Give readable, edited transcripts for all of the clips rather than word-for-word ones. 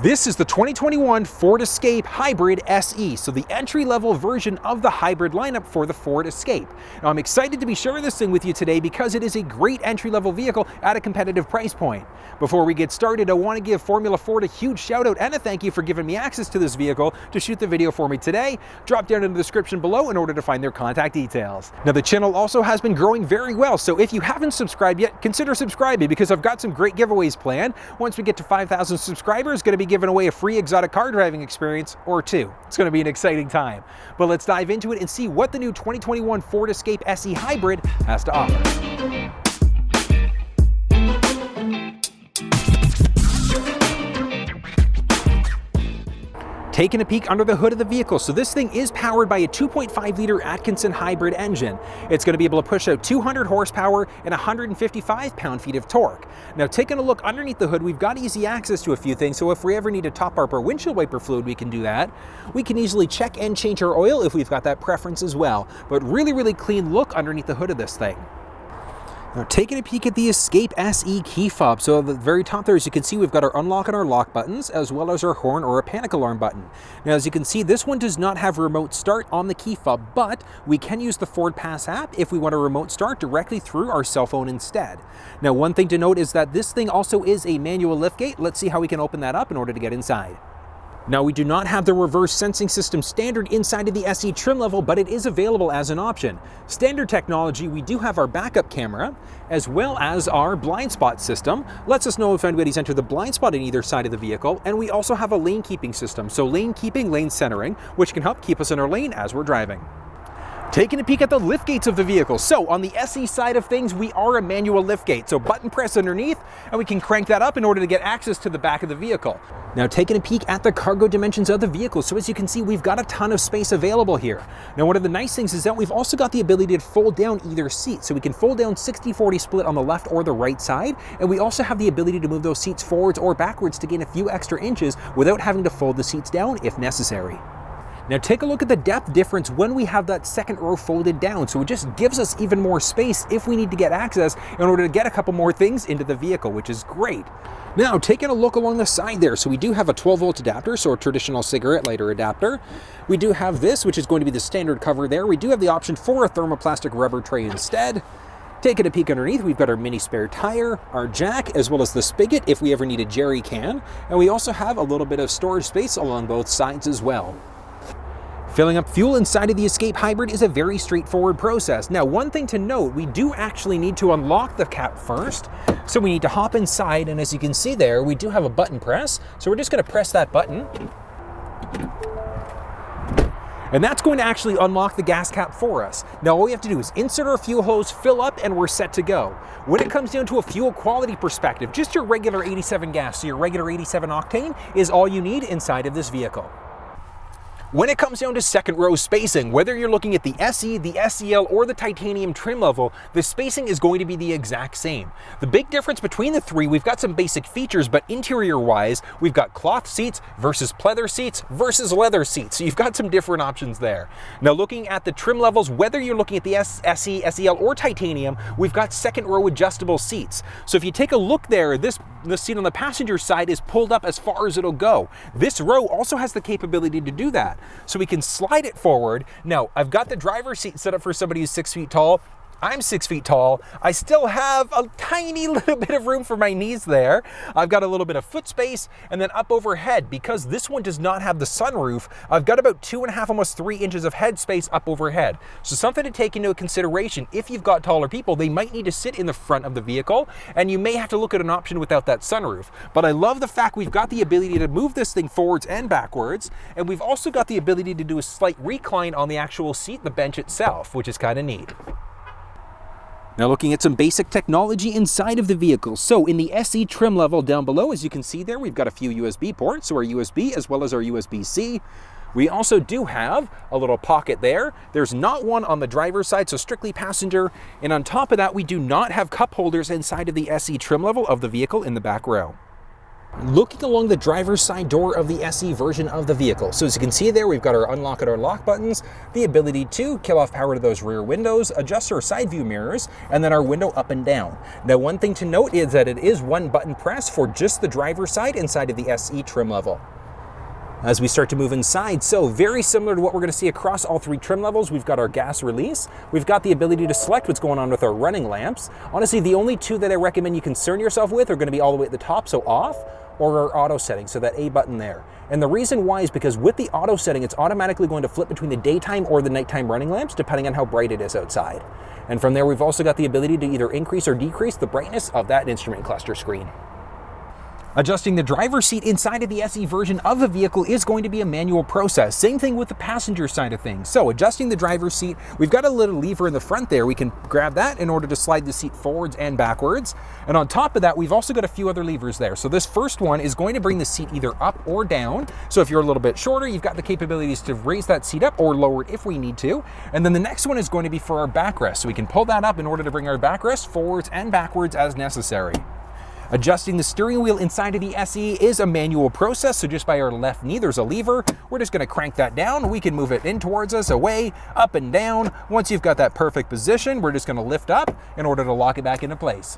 This is the 2021 Ford Escape Hybrid SE, so the entry-level version of the hybrid lineup for the Ford Escape. Now, I'm excited to be sharing this thing with you today because it is a great entry-level vehicle at a competitive price point. Before we get started, I want to give Formula Ford a huge shout out and a thank you for giving me access to this vehicle to shoot the video for me today. Drop down in the description below in order to find their contact details. Now, the channel also has been growing very well, so if you haven't subscribed yet, consider subscribing because I've got some great giveaways planned. Once we get to 5,000 subscribers, going to be giving away a free exotic car driving experience or two. It's going to be an exciting time. But let's dive into it and see what the new 2021 Ford Escape SE Hybrid has to offer. Taking a peek under the hood of the vehicle. So this thing is powered by a 2.5 liter Atkinson Hybrid engine. It's going to be able to push out 200 horsepower and 155 pound-feet of torque. Now, taking a look underneath the hood, we've got easy access to a few things. So if we ever need to top up our windshield wiper fluid, we can do that. We can easily check and change our oil if we've got that preference as well. But really clean look underneath the hood of this thing. Now, taking a peek at the Escape SE key fob. So at the very top there, as you can see, we've got our unlock and our lock buttons, as well as our horn or a panic alarm button. Now, as you can see, this one does not have remote start on the key fob, but we can use the Ford Pass app if we want a remote start directly through our cell phone instead. Now, one thing to note is that this thing also is a manual liftgate. Let's see how we can open that up in order to get inside. Now, we do not have the reverse sensing system standard inside of the SE trim level, but it is available as an option. Standard technology, we do have our backup camera, as well as our blind spot system. Lets us know if anybody's entered the blind spot on either side of the vehicle, and we also have a lane keeping system. So lane keeping, lane centering, which can help keep us in our lane as we're driving. Taking a peek at the lift gates of the vehicle. So on the SE side of things, we are a manual lift gate. So button press underneath, and we can crank that up in order to get access to the back of the vehicle. Now, taking a peek at the cargo dimensions of the vehicle. So as you can see, we've got a ton of space available here. Now, one of the nice things is that we've also got the ability to fold down either seat. So we can fold down 60-40 split on the left or the right side. And we also have the ability to move those seats forwards or backwards to gain a few extra inches without having to fold the seats down if necessary. Now, take a look at the depth difference when we have that second row folded down. So it just gives us even more space if we need to get access in order to get a couple more things into the vehicle, which is great. Now, taking a look along the side there. So we do have a 12-volt adapter, so a traditional cigarette lighter adapter. We do have this, which is going to be the standard cover there. We do have the option for a thermoplastic rubber tray instead. Taking a peek underneath, we've got our mini spare tire, our jack, as well as the spigot if we ever need a jerry can. And we also have a little bit of storage space along both sides as well. Filling up fuel inside of the Escape Hybrid is a very straightforward process. Now, one thing to note, we do actually need to unlock the cap first. So we need to hop inside, and as you can see there, we do have a button press. So we're just going to press that button. And that's going to actually unlock the gas cap for us. Now, all we have to do is insert our fuel hose, fill up, and we're set to go. When it comes down to a fuel quality perspective, just your regular 87 gas, so your regular 87 octane is all you need inside of this vehicle. When it comes down to second row spacing, whether you're looking at the SE, the SEL, or the titanium trim level, the spacing is going to be the exact same. The big difference between the three, we've got some basic features, but interior-wise, we've got cloth seats versus pleather seats versus leather seats. So you've got some different options there. Now, looking at the trim levels, whether you're looking at the SE, SEL, or titanium, we've got second row adjustable seats. So if you take a look there, the seat on the passenger side is pulled up as far as it'll go. This row also has the capability to do that. So we can slide it forward. Now, I've got the driver's seat set up for somebody who's 6 feet tall. I'm 6 feet tall. I still have a tiny little bit of room for my knees there. I've got a little bit of foot space, and then up overhead, because this one does not have the sunroof, I've got about 2.5, almost 3 inches of head space up overhead. So something to take into consideration. If you've got taller people, they might need to sit in the front of the vehicle, and you may have to look at an option without that sunroof. But I love the fact we've got the ability to move this thing forwards and backwards, and we've also got the ability to do a slight recline on the actual seat, the bench itself, which is kind of neat. Now, looking at some basic technology inside of the vehicle. So in the SE trim level down below, as you can see there, we've got a few USB ports, so our USB as well as our USB-C. We also do have a little pocket there. There's not one on the driver's side, so strictly passenger. And on top of that, we do not have cup holders inside of the SE trim level of the vehicle in the back row. Looking along the driver's side door of the SE version of the vehicle. So as you can see there, we've got our unlock and our lock buttons, the ability to kill off power to those rear windows, adjust our side view mirrors, and then our window up and down. Now, one thing to note is that it is one button press for just the driver's side inside of the SE trim level. As we start to move inside, so very similar to what we're going to see across all three trim levels, we've got our gas release, we've got the ability to select what's going on with our running lamps. Honestly, the only two that I recommend you concern yourself with are going to be all the way at the top, so off, or our auto setting, so that A button there. And the reason why is because with the auto setting, it's automatically going to flip between the daytime or the nighttime running lamps, depending on how bright it is outside. And from there, we've also got the ability to either increase or decrease the brightness of that instrument cluster screen. Adjusting the driver's seat inside of the SE version of the vehicle is going to be a manual process. Same thing with the passenger side of things. So adjusting the driver's seat, we've got a little lever in the front there. We can grab that in order to slide the seat forwards and backwards. And on top of that, we've also got a few other levers there. So this first one is going to bring the seat either up or down. So if you're a little bit shorter, you've got the capabilities to raise that seat up or lower it if we need to. And then the next one is going to be for our backrest. So we can pull that up in order to bring our backrest forwards and backwards as necessary. Adjusting the steering wheel inside of the SE is a manual process, so just by our left knee, there's a lever. We're just going to crank that down. We can move it in towards us, away, up and down. Once you've got that perfect position, we're just going to lift up in order to lock it back into place.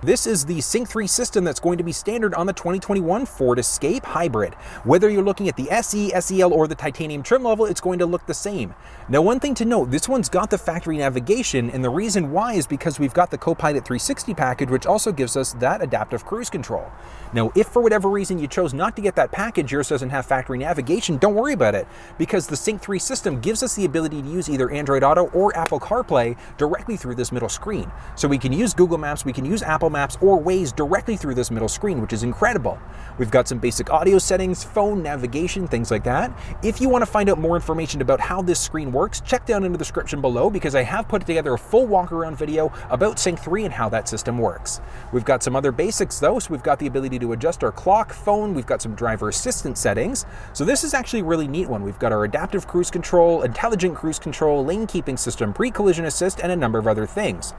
This is the Sync 3 system that's going to be standard on the 2021 Ford Escape Hybrid. Whether you're looking at the SE, SEL, or the titanium trim level, it's going to look the same. Now, one thing to note, this one's got the factory navigation, and the reason why is because we've got the Copilot 360 package, which also gives us that adaptive cruise control. Now, if for whatever reason you chose not to get that package, yours doesn't have factory navigation, don't worry about it, because the Sync 3 system gives us the ability to use either Android Auto or Apple CarPlay directly through this middle screen. So we can use Google Maps, we can use Apple Maps or Waze directly through this middle screen, which is incredible. We've got some basic audio settings, phone navigation, things like that. If you want to find out more information about how this screen works, check down in the description below because I have put together a full walk-around video about Sync 3 and how that system works. We've got some other basics though, so we've got the ability to adjust our clock, phone, we've got some driver assistant settings. So this is actually a really neat one. We've got our adaptive cruise control, intelligent cruise control, lane keeping system, pre-collision assist, and a number of other things.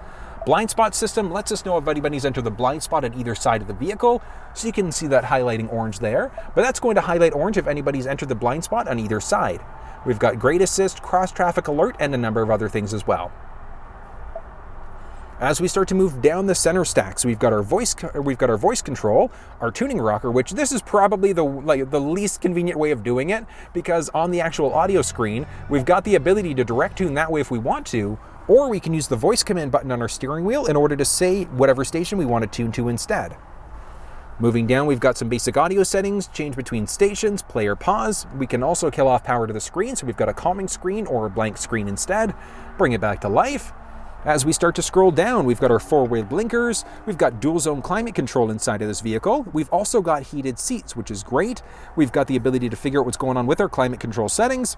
Blind spot system lets us know if anybody's entered the blind spot at either side of the vehicle, so you can see that highlighting orange there, but that's going to highlight orange if anybody's entered the blind spot on either side. We've got grade assist, cross traffic alert, and a number of other things as well. As we start to move down the center stacks, we've got our voice control, our tuning rocker, which this is probably the least convenient way of doing it, because on the actual audio screen, we've got the ability to direct tune that way if we want to, or we can use the voice command button on our steering wheel in order to say whatever station we want to tune to instead. Moving down, we've got some basic audio settings, change between stations, play or pause. We can also kill off power to the screen, so we've got a calming screen or a blank screen instead. Bring it back to life. As we start to scroll down, we've got our four-way blinkers, we've got dual zone climate control inside of this vehicle, we've also got heated seats, which is great. We've got the ability to figure out what's going on with our climate control settings.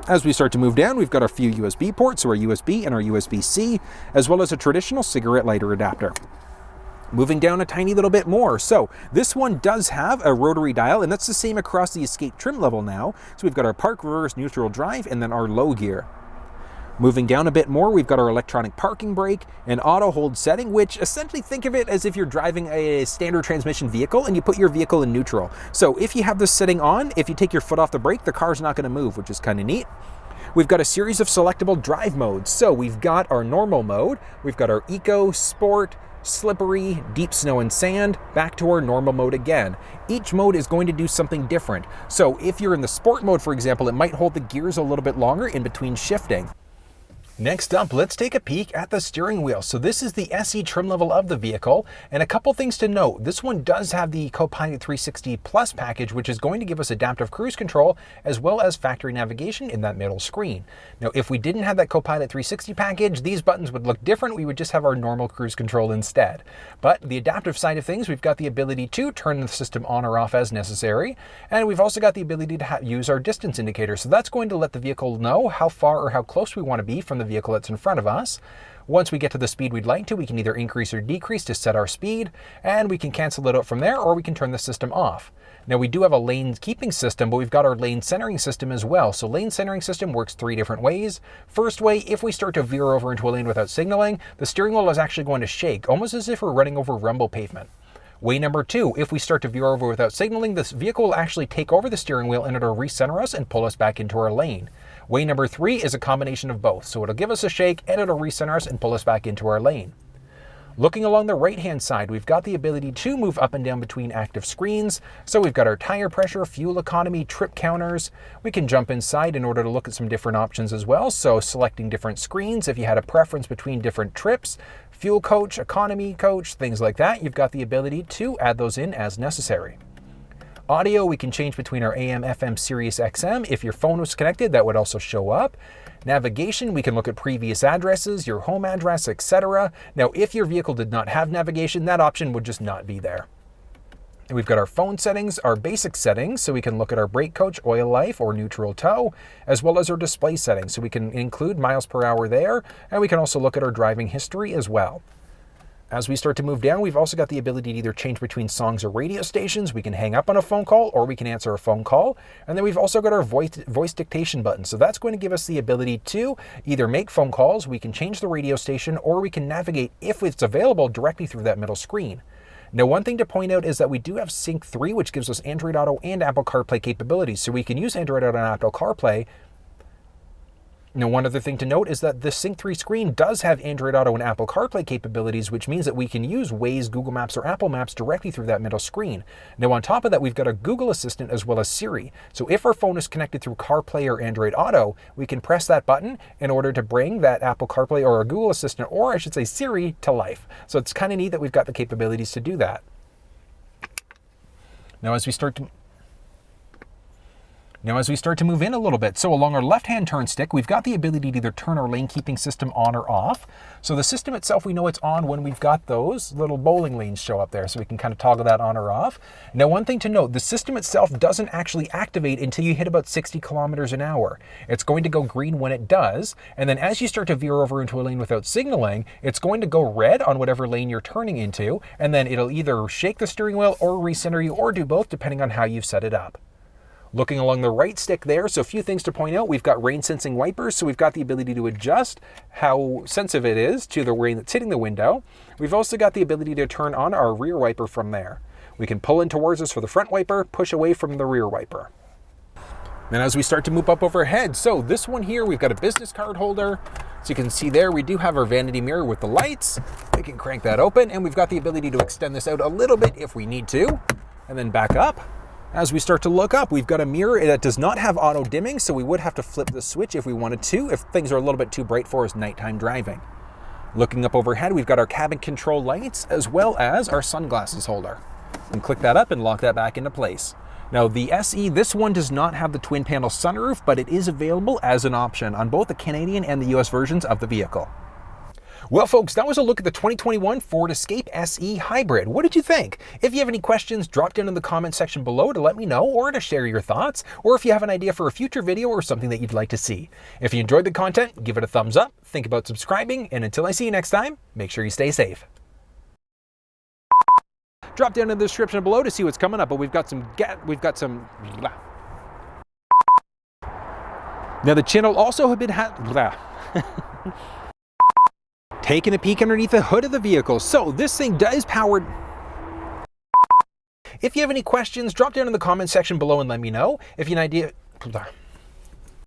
As we start to move down, we've got a few USB ports, so our USB and our USB-C, as well as a traditional cigarette lighter adapter. Moving down a tiny little bit more. So this one does have a rotary dial, and that's the same across the Escape trim level now. So we've got our park, reverse, neutral, drive, and then our low gear. Moving down a bit more, we've got our electronic parking brake and auto hold setting, which essentially think of it as if you're driving a standard transmission vehicle and you put your vehicle in neutral. So if you have this setting on, if you take your foot off the brake, the car's not going to move, which is kind of neat. We've got a series of selectable drive modes. So we've got our normal mode, we've got our eco, sport, slippery, deep snow and sand, back to our normal mode again. Each mode is going to do something different. So if you're in the sport mode, for example, it might hold the gears a little bit longer in between shifting. Next up, let's take a peek at the steering wheel. So this is the SE trim level of the vehicle, and a couple things to note. This one does have the Copilot 360 Plus package, which is going to give us adaptive cruise control as well as factory navigation in that middle screen. Now, if we didn't have that Copilot 360 package, these buttons would look different. We would just have our normal cruise control instead. But the adaptive side of things, we've got the ability to turn the system on or off as necessary, and we've also got the ability to use our distance indicator. So that's going to let the vehicle know how far or how close we want to be from the vehicle that's in front of us. Once we get to the speed we'd like to, we can either increase or decrease to set our speed, and we can cancel it out from there, or we can turn the system off. Now, we do have a lane keeping system, but we've got our lane centering system as well. So lane centering system works three different ways. First way, if we start to veer over into a lane without signaling, the steering wheel is actually going to shake, almost as if we're running over rumble pavement. Way number 2, if we start to veer over without signaling, this vehicle will actually take over the steering wheel and it'll recenter us and pull us back into our lane. Way number 3 is a combination of both. So it'll give us a shake and it'll recenter us and pull us back into our lane. Looking along the right-hand side, we've got the ability to move up and down between active screens. So we've got our tire pressure, fuel economy, trip counters. We can jump inside in order to look at some different options as well. So selecting different screens, if you had a preference between different trips, fuel coach, economy coach, things like that, you've got the ability to add those in as necessary. Audio, we can change between our AM, FM, Sirius XM. If your phone was connected, that would also show up. Navigation, we can look at previous addresses, your home address, etc. Now, if your vehicle did not have navigation, that option would just not be there. And we've got our phone settings, our basic settings, so we can look at our brake coach, oil life, or neutral tow, as well as our display settings. So we can include miles per hour there, and we can also look at our driving history as well. As we start to move down, we've also got the ability to either change between songs or radio stations. We can hang up on a phone call or we can answer a phone call. And then we've also got our voice dictation button. So that's going to give us the ability to either make phone calls, we can change the radio station, or we can navigate, if it's available, directly through that middle screen. Now, one thing to point out is that we do have Sync 3, which gives us Android Auto and Apple CarPlay capabilities. So we can use Android Auto and Apple CarPlay. Now, one other thing to note is that the Sync 3 screen does have Android Auto and Apple CarPlay capabilities, which means that we can use Waze, Google Maps, or Apple Maps directly through that middle screen. Now, on top of that, we've got a Google Assistant as well as Siri. So if our phone is connected through CarPlay or Android Auto, we can press that button in order to bring that Apple CarPlay or a Google Assistant, or I should say Siri, to life. So it's kind of neat that we've got the capabilities to do that. Now, as we start to move in a little bit, so along our left-hand turn stick, we've got the ability to either turn our lane keeping system on or off. So the system itself, we know it's on when we've got those little bowling lanes show up there, so we can kind of toggle that on or off. Now, one thing to note, the system itself doesn't actually activate until you hit about 60 kilometers an hour. It's going to go green when it does, and then as you start to veer over into a lane without signaling, it's going to go red on whatever lane you're turning into, and then it'll either shake the steering wheel or recenter you, or do both, depending on how you've set it up. Looking along the right stick there, so a few things to point out. We've got rain sensing wipers, so we've got the ability to adjust how sensitive it is to the rain that's hitting the window. We've also got the ability to turn on our rear wiper from there. We can pull in towards us for the front wiper, push away from the rear wiper. Then as we start to move up overhead, so this one here, we've got a business card holder. So you can see there, we do have our vanity mirror with the lights. We can crank that open, and we've got the ability to extend this out a little bit if we need to, and then back up. As we start to look up, we've got a mirror that does not have auto dimming, so we would have to flip the switch if we wanted to, if things are a little bit too bright for us nighttime driving. Looking up overhead, we've got our cabin control lights as well as our sunglasses holder. And click that up and lock that back into place. Now the SE, this one does not have the twin panel sunroof, but it is available as an option on both the Canadian and the US versions of the vehicle. Well, folks, that was a look at the 2021 Ford Escape SE Hybrid. What did you think? If you have any questions, drop down in the comment section below to let me know or to share your thoughts, or if you have an idea for a future video or something that you'd like to see. If you enjoyed the content, give it a thumbs up, think about subscribing, and until I see you next time, make sure you stay safe. Drop down in the description below to see what's coming up, but we've got some Now the channel also have been taking a peek underneath the hood of the vehicle. So this thing is powered. If you have any questions, drop down in the comment section below and let me know. If you have an idea.